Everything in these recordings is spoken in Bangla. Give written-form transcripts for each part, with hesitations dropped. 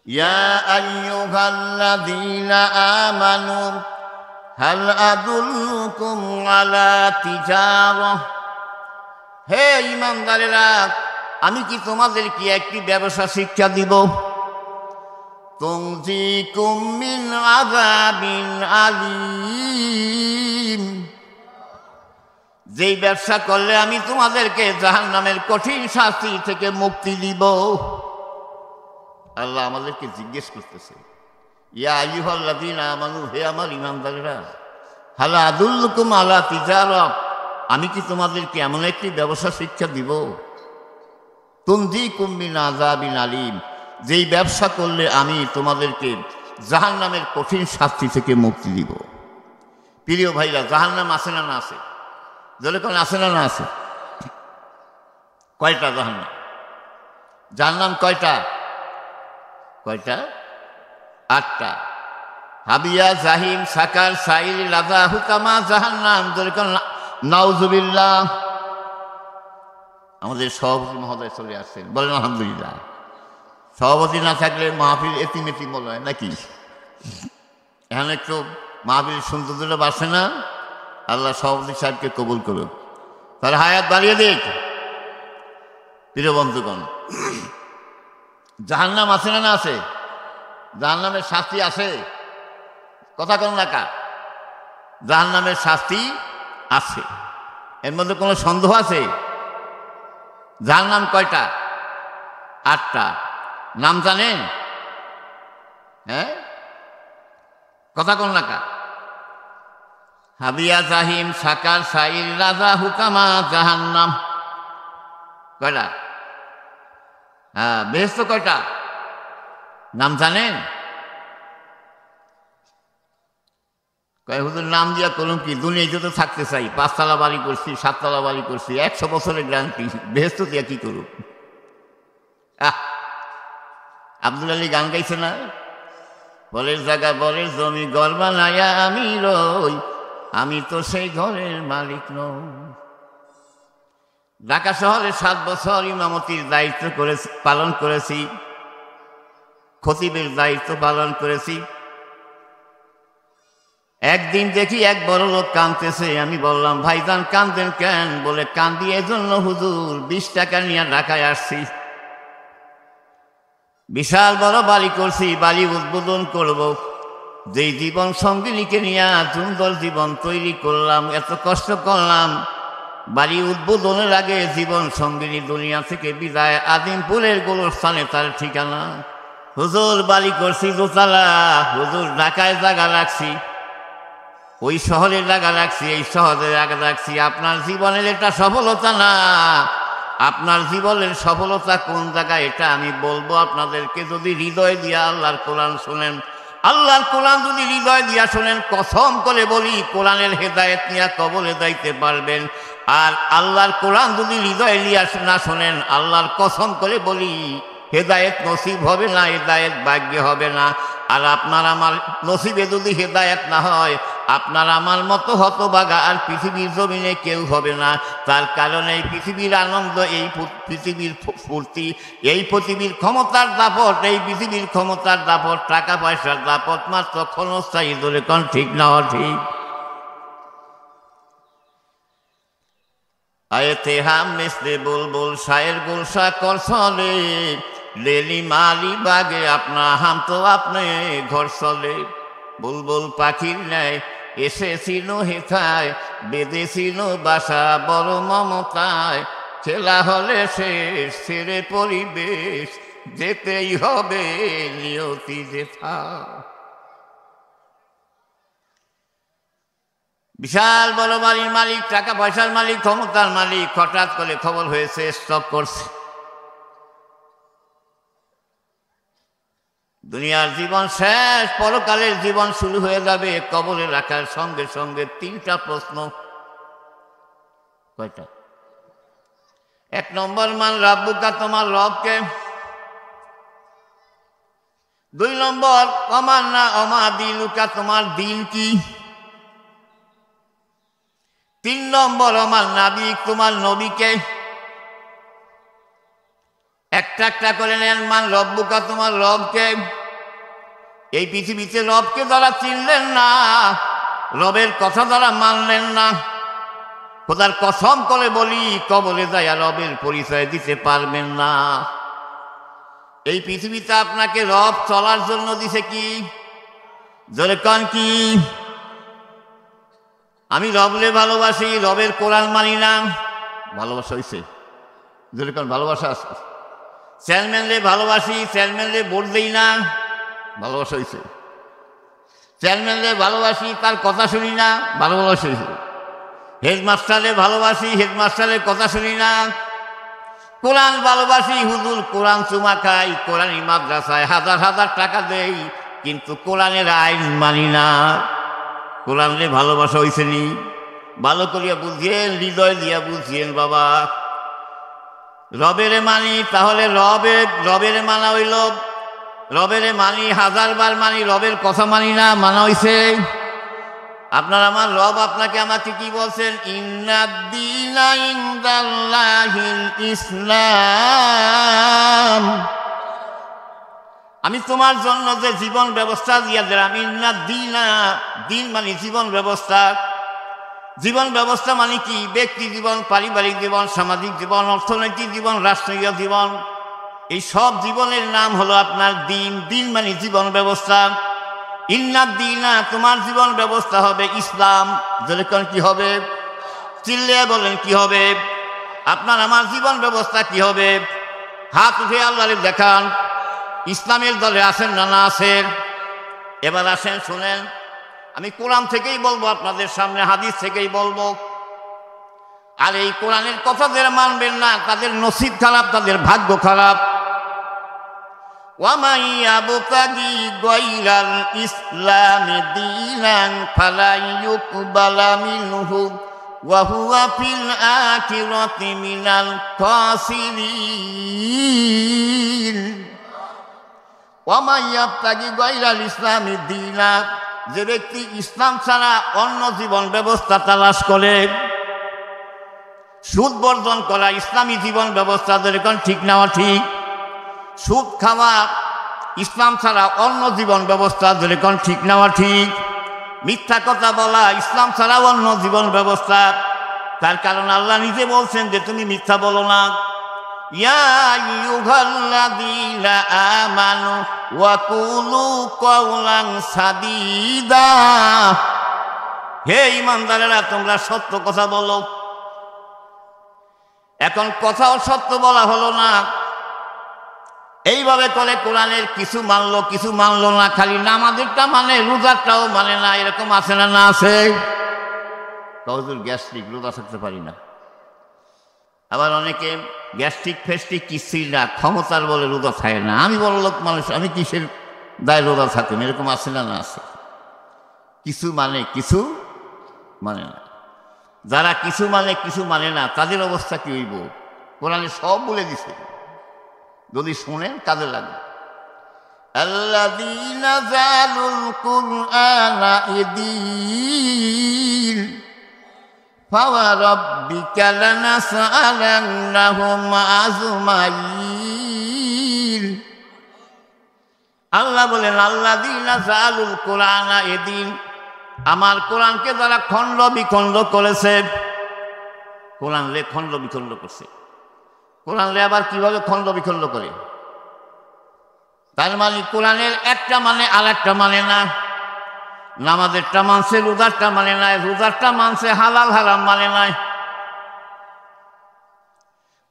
ইয়া আইয়ুহাল্লাযীনা আমানু হাল আদুল্লুকুম আলা তিজারাহ, হে ঈমানদারেরা, আমি কি তোমাদেরকে একটি ব্যবসা শিক্ষা দিব? তুনজিকুম মিন আযাবিন আলীম, যেই ব্যবসা করলে আমি তোমাদেরকে জাহান্নামের কঠিন শাস্তি থেকে মুক্তি দিব। আল্লাহ আমাদেরকে জিজ্ঞেস করতেছে, ইয়া আইয়ুহাল্লাযীনা আমানু, হে আমার ঈমানদারেরা, হাল আদুল্লুকুম আলা তিজারাহ, আমি কি তোমাদেরকে এমন একটি ব্যবসা শিক্ষা দিব? তুনজিকুম মিন আযাবিন আলীম, যেই ব্যবসা করলে আমি তোমাদেরকে জাহান্নামের কঠিন শাস্তি থেকে মুক্তি দিব। প্রিয় ভাইরা, জাহান্নাম আছে না না আছে? যেরকম আছে না না আছে? কয়টা জাহান্নাম? জাহান্নাম কয়টা? কয়টা? 8টা। হাবিয়া, জাহিম, সাকার, সাইল, লাযা, হুতামা, জাহান্নাম। যেরকম নাউজুবিল্লাহ। আমাদের সভাপতি মহোদয় চলে আসছেন, বলেন আলহামদুলিল্লাহ। সভাপতি না থাকলে মাহফিল এতিম এতিম বলা হয় নাকি? এখানে একটু মাহফিল সুন্দর বাসে না। আল্লাহ সভাপতি সাহেবকে কবুল করুন, তার হায়াত বাড়িয়ে দিক। প্রিয় বন্ধুগণ, জাহান্নাম আছে না না আছে? জাহান্নামের শাস্তি আছে, কথা কোন এলাকা? জাহান্নামের শাস্তি আছে, এর মধ্যে কোনো সন্দেহ আছে? জাহান্নাম কয়টা? 8টা। নাম জানেন? হ্যাঁ, কথা কোন এলাকা? হাবিয়া, জাহিম, সাকার, সাইল, লাযা, হুতামা, জাহান্নাম। কয়টা? হ্যাঁ, বেহেশত কয়টা? নাম জানেন? কয় হুজুর নাম দিয়া করুন কি, দুনিয়াতে তো থাকতে চাই, 5 তলা বাড়ি করছি, 7 তলা বাড়ি করছি, 100 বছরের গ্যারান্টি, বেহেশত দিয়া কি করুন? আব্দুল আলী গান গাইছে না, বরের জায়গা বরের জমি ঘর বানায়া আমি রই, আমি তো সেই ঘরের মালিক নই। ঢাকা শহরে 7 বছর ইমামতির দায়িত্ব পালন করেছি, খতিবের দায়িত্ব পালন করেছি। একদিন দেখি এক বড় লোক কাঁদতেছে। আমি বললাম, ভাইজান কাঁদেন কেন? বলে, কান্দি এজন্য হুজুর, 20 টাকা নিয়ে ঢাকায় আসছি, বিশাল বড় বাড়ি করছি, বাড়ি উদ্বোধন করব, যেই জীবন সঙ্গিনীকে নিয়ে সুন্দর জীবন তৈরি করলাম, এত কষ্ট করলাম, বাড়ি উদ্বোধনের আগে জীবন সঙ্গিনী দুনিয়া থেকে বিদায়, আজিমপুরের গোলস্থানে তার ঠিকানা। হুজুর বাড়ি করছি 2 তলা, হুজুর ঢাকায় জায়গা রাখছি, ওই শহরে জায়গা রাখছি, এই শহরে জায়গা রাখছি। আপনার জীবনের এটা সফলতা না, আপনার জীবনের সফলতা কোন জায়গায় এটা আমি বলবো আপনাদেরকে, যদি হৃদয় দিয়া আল্লাহর কোরআন শোনেন। আল্লাহর কোরআন যদি হৃদয় দিয়া শোনেন, কসম করে বলি কোরআনের হেদায়েত নিয়ে কবরে যাইতে পারবেন। আর আল্লাহর কোরআন যদি হৃদয় নিয়ে না শোনেন, আল্লাহর কসম করে বলি হেদায়েত নসিব হবে না, হেদায়েত ভাগ্যে হবে না। আর আপনার আমার নসিবে যদি হেদায়েত না হয়, আপনার আমার মতো হতভাগা আর পৃথিবীর জমিনে কেউ হবে না। তার কারণে এই পৃথিবীর আনন্দ, এই পৃথিবীর ফুর্তি, এই পৃথিবীর ক্ষমতার দাপট, এই পৃথিবীর ক্ষমতার দাপট, টাকা পয়সার দাপট মাত্র ক্ষণস্থায়ী। ধরে কোন ঠিক না ঠিক? আয়েতে হাম মিসলে বুলবুল শায়ের গুলশা করছলে, লেলি মালি বাগে আপনা হাম তো আপনি ঘর চলে। বুলবুল পাখির ন্যায় এসেছিল হেথায়, বেঁধেছিল বাসা বড় মমতায়, খেলা হলে শেষ ছেড়ে পরিবেশ, যেতেই হবে নিয়তি যেথা। বিশাল বড় বাড়ির মালিক, টাকা পয়সার মালিক, ক্ষমতার মালিক, হঠাৎ করে খবর হয়েছে স্টপ করছে। দুনিয়ার জীবন শেষ, পরকালের জীবন শুরু হয়ে যাবে। কবরে রাখার সঙ্গে সঙ্গে 3টা প্রশ্ন। কয়টা? 1 নম্বর, মান রাব্বুকা, তোমার রবকে। 2 নম্বর, অমান না অমা দিনুকা, তোমার দিন কি। 3 নম্বর, অমান নাবিক, তোমার নবীকে। একটা একটা করে নেন। মান রব্বুকা, তোমার রবকে। এই পৃথিবীতে রবকে যারা চিনলেন না, রবের কথা যারা মানলেন না, খোদার কসম করে বলি কবরে যায় রবের পরিচয় দিতে পারবেন না। এই পৃথিবীতে আপনাকে রব চলার জন্য দিছে কি? জোরে কন কি? আমি রবলে ভালোবাসি, রবের কোরআন মানি না, ভালোবাসা হয়েছে? জোরে কন ভালোবাসা আছে? চেয়ারম্যানরে ভালোবাসি, চেয়ারম্যানরে ভোট দেই না, ভালোবাসা হয়েছে? চেয়ারম্যানরে ভালোবাসি, তার কথা শুনি না, ভালোবাসা হয়েছে? হেডমাস্টারে ভালোবাসি, হেডমাস্টারের কথা শুনি না। কোরআন ভালোবাসি, হুজুর কোরআন চুমা খাই, কোরআনী মাদ্রাসায় হাজার হাজার টাকা দেই, কিন্তু কোরআনের আইন মানি না। কোরআনে ভালোবাসা হয়েছে নি? ভালো করিয়া বুঝিয়েন, হৃদয় দিয়া বুঝিয়েন বাবা। রবেরে মানি, তাহলে রবেরে মানা হইল, রবেরে মানি, হাজারবার মানি, রবের কথা মানি না, মানা হইছে? আপনার আমার রব আপনাকে আমাকে কি বলছেন? ইন্নাদ্দীনা ইনদাল্লাহিল ইসলাম। আমি তোমার জন্য যে জীবন ব্যবস্থা দিয়া দিলাম, ইন্নাদ্দীনা, দিন মানে জীবন ব্যবস্থা। জীবন ব্যবস্থা মানে কি? ব্যক্তি জীবন, পারিবারিক জীবন, সামাজিক জীবন, অর্থনৈতিক জীবন, রাষ্ট্রীয় জীবন, এই সব জীবনের নাম হলো আপনার দিন। দিন মানে জীবন ব্যবস্থা। ইন্নাদ্দীনা, তোমার জীবন ব্যবস্থা হবে ইসলাম। যেরকম কি হবে? চিল্লিয়ে বলেন কি হবে? আপনার আমার জীবন ব্যবস্থা কি হবে? হাত উঠে আল্লাহরে দেখান। ইসলামের দলে আছেন না না আছেন? এবার আসেন শুনেন, আমি কোরআন থেকেই বলবো আপনাদের সামনে, হাদিস থেকেই বলবো। আর এই কোরআনের কথা যারা মানবেন না, তাদের নসিব খারাপ, তাদের ভাগ্য খারাপ। وَمَن يَبْتَغِ غَيْرَ الْإِسْلَامِ دِينًا فَلَن يُقْبَلَ مِنْهُ وَهُوَ فِي الْآخِرَةِ مِنَ الْخَاسِرِينَ وَمَن يَبْتَغِ غَيْرَ الْإِسْلَامِ دِينًا, যে ব্যক্তি ইসলাম ছাড়া অন্য জীবন ব্যবস্থা তালাশ করে, সুদ বর্জন করা ইসলামী জীবন ব্যবস্থা, যেরকম ঠিক নেওয়া ঠিক। সুদ খাওয়া ইসলাম ছাড়া অন্য জীবন ব্যবস্থা, যেরকম ঠিক নেওয়া ঠিক। মিথ্যা কথা বলা ইসলাম ছাড়া অন্য জীবন ব্যবস্থা। তার কারণ আল্লাহ নিজে বলছেন যে তুমি মিথ্যা বলো না। ইয়া আইয়ুহাল্লাযীনা আমানু ওয়া কুলু কাওলান সাদীদা, হে ঈমানদারেরা তোমরা সত্য কথা বলো। এখন কথাও সত্য বলা হলো না, এইভাবে করে কোরআনের কিছু মানলো কিছু মানলো না, খালি নামাজেরটা মানে, রোজারটাও মানে না, এরকম আছে না না আছে? কতদূর গ্যাস্ট্রিক, রোজা থাকতে পারি না। আবার অনেকে গ্যাস্ট্রিক ফেস্ট্রিক কিছুই না, ক্ষমতার বলে রোজা থাকে না। আমি বড় লোক মানুষ, আমি কিসের দায় রোজা থাকেন, এরকম আছে না না আছে? কিছু মানে কিছু মানে না। যারা কিছু মানে কিছু মানে না, তাদের অবস্থা কি হইব? কোরআনে সব বলে দিছে, যদি শোনেন কাজে লাগে। আল্লাযীনা জালুল কুরআনা ইদিন ফাওয়ারাব্বিকা লানাসআলান্নাহুম আজমাইন। আল্লাহ বলেন আল্লাযীনা জালুল কুরআনা ইদিন, আমার কোরআনকে যারা খণ্ড বিখণ্ড করেছে, কোরআনকে খণ্ড বিখণ্ড করছে। কোরআনরে আবার কিভাবে খণ্ড বিখণ্ড করে? তার মানে কোরআনের একটা মানে আর একটা মানে না। নামাজেরটা মানছে, রোজারটা মানে নাই, রোজারটা মানছে, হালাল হারাম মানে নাই।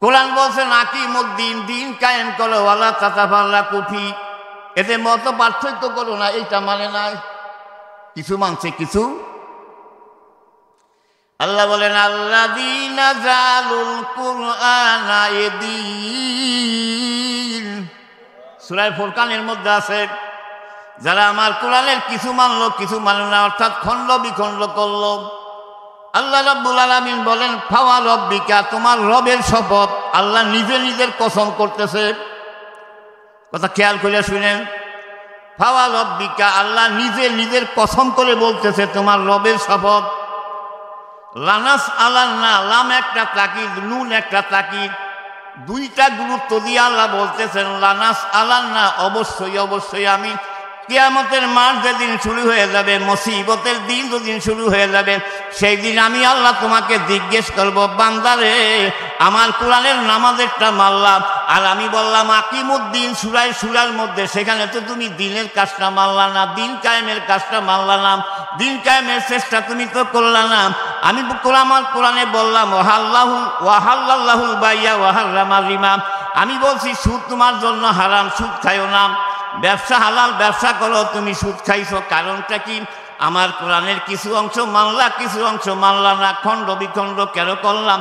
কোরআন বলছে আকিমুদ্দিন, দিন কায়েম করো, ওয়ালা তাতাফাররাকু ফি, এতে মত পার্থক্য করো না, এইটা মানে নাই। কিছু মানছে কিছু। আল্লাহ বলেন আল্লাযীনা জালুল কুরআনা ইদিন, সূরা ফুরকানের মধ্যে আছে, যারা আমার কোরআনের কিছু মানলো কিছু মানল না, অর্থাৎ খণ্ড বিখণ্ড করলো। আল্লাহ রাব্বুল আলামিন বলেন ফাওয়া রব্বিকা, তোমার রবের শপথ। আল্লাহ নিজে নিজের কসম করতেছে, কথা খেয়াল করে শুনেন। ফাওয়া রব্বিকা, আল্লাহ নিজে নিজের কসম করে বলতেছে তোমার রবের শপথ। লানাস আলান্না, লাম একটা তাকিদ, নুন একটা তাকিদ, দুইটা গুরুত্ব দিয়ে আল্লাহ বলতেছেন লানাস আলান্না, অবশ্যই অবশ্যই আমি কিয়ামতের মাঠ যেদিন শুরু হয়ে যাবে, মুসিবতের দিন যেদিন শুরু হয়ে যাবে, সেই দিন আমি আল্লাহ তোমাকে জিজ্ঞেস করব, বান্দারে আমার কোরআনের নামাজেরটা মানলাম, আর আমি বললাম আকিমুদ্দিন সূরার মধ্যে, সেখানে তো তুমি দিনের কাজটা মানলা না, দিন কায়েমের কাজটা মানলা না, দিন কায়েমের চেষ্টা তুমি তো করলা না। আমি আমার কোরআনে বললাম ওয়াহাল্লাহুল বাইয়া ওয়াহাররামার রিবা, আমি বলছি সুদ তোমার জন্য হারাম, সুদ খাইও না। ব্যবসা হালাল, ব্যবসা করো, তুমি সুদ খাইছো, কারণটা কি? আমার কোরআনের কিছু অংশ মানলা, কিছু অংশ মানলা না, খণ্ড বিখণ্ড কেন করলাম?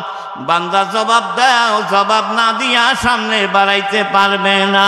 বান্দা জবাব দাও, জবাব না দিয়া সামনে বাড়াইতে পারবে না।